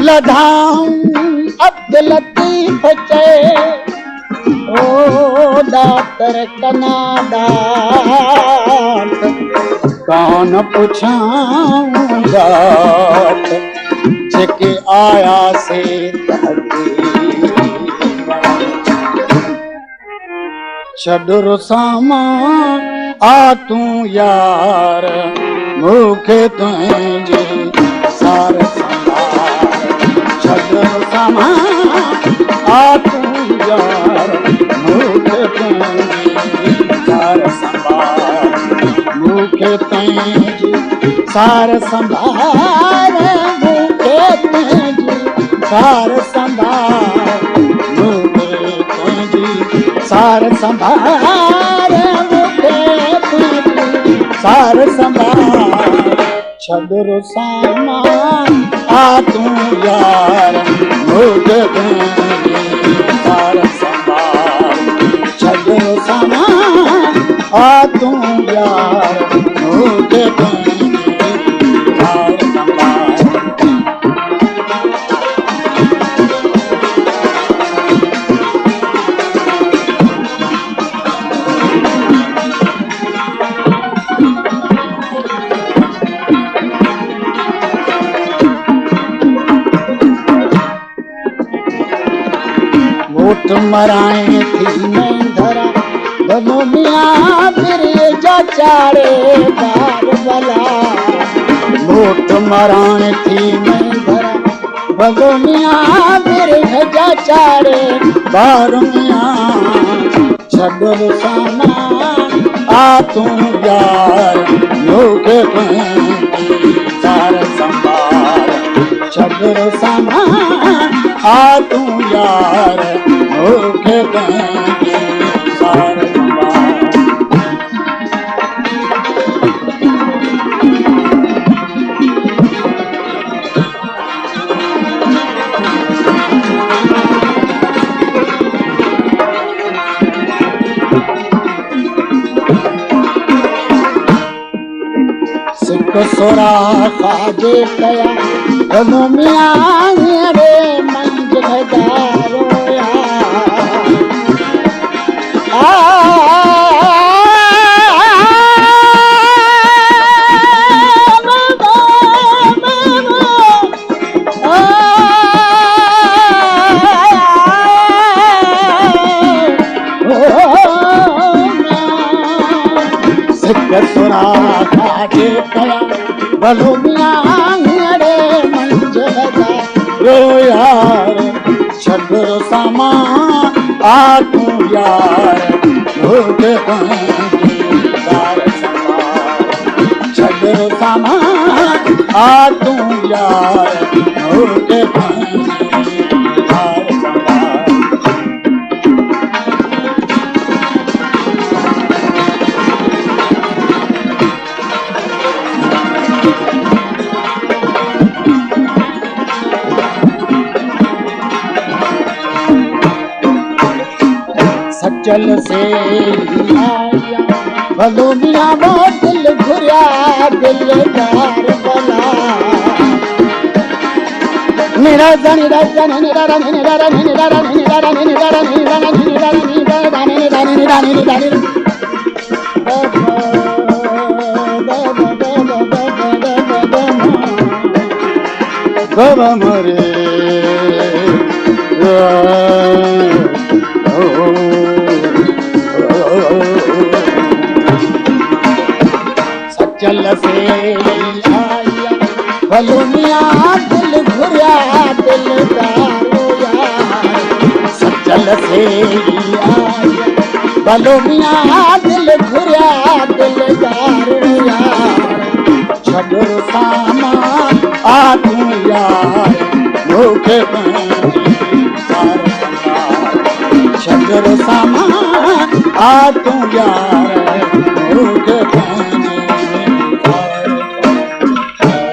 लधाऊं अब्दुल लतीफ चए ओ दातर कनादात कौन पुछाऊं जात जेके आया से छॾ रुसामा आ तूं यार मूंखे तुंहिंजी सार छॾ रुसामा आ तूं यार मूंखे तुंहिंजी सार संभाल मूंखे तुंहिंजी सार संभाल मूंखे तुंहिंजी सार संभाल मूंखे तुंहिंजी सार संभाल मूंखे तुंहिंजी सार संभाल छॾ रुसामा आ तूं यार मूंखे तुंहिंजी सार संभाल छॾ रुसामा आ तूं यार मूंखे तुंहिंजी सार संभाल वोट मराए थी मैं धरा दोनों मियाँ फिर जा चारे बार बला वोट मराए थी मैं धरा दोनों मियाँ फिर जा चारे बार मियाँ छॾ रुसामा आ तूं यार मूंखे तुंहिंजी सार संभाल छॾ रुसामा आ तूं यार मूंखे तुंहिंजी सार संभाल सिक सोरा खाजे कया दोनों मियाँ रे मंझि रोया सिक सोरा खाजे कया दोनों मियाँ रे मंझि रोया छॾ रुसामा आ तूं यार मूंखे तुंहिंजी सार संभाल छॾ रुसामा आ तूं यार मूंखे तुंहिंजी सार संभाल सचल से आया भलो मियाँ वो दिल घुरिया दिलदार बला निराजन निराजन निराजन निराजन निराजन निराजन निराजन निराजन निराजन निराजन निराजन बाबा मरे सचल से आया भलो मियाँ दिल घुरिया दिलदार सचल से आया भलो मियाँ दिल घुरिया दिलदार छॾ रुसामा आ तूं यार मूंखे तुंहिंजी सार संभाल छॾ रुसामा आ तूं यार मूंखे तुंहिंजी